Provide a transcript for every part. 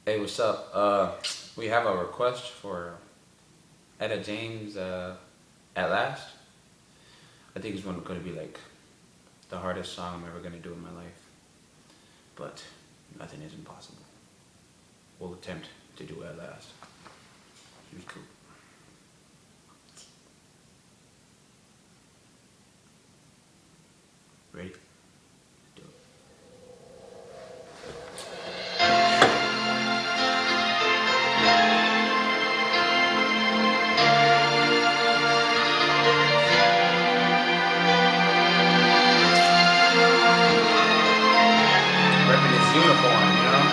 Hey, what's up? We have a request for Etta James, At Last. I think it's going to be like the hardest song I'm ever going to do in my life. But nothing is impossible. We'll attempt to do At Last. Here's cool. Ready? Do it. Repping his uniform, you know?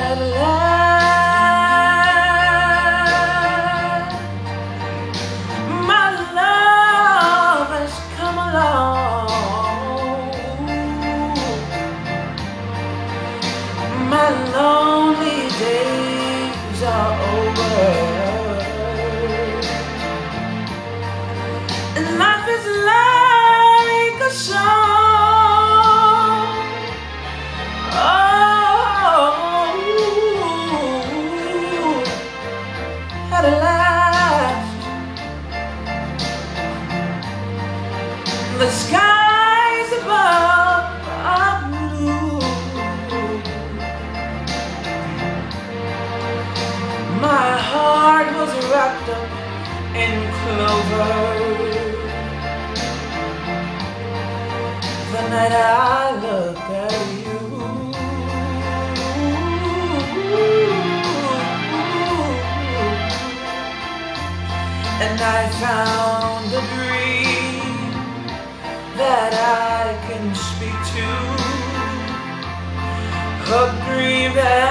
At last, my love has come along. My lonely days are over, and life is like a song. Oh, at last, the skies above are blue. My heart was wrapped up in clover the night I looked at you. And I found a dream that I can speak to, a dream that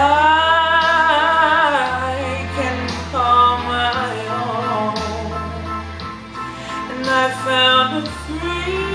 I can call my own. And I found a thrill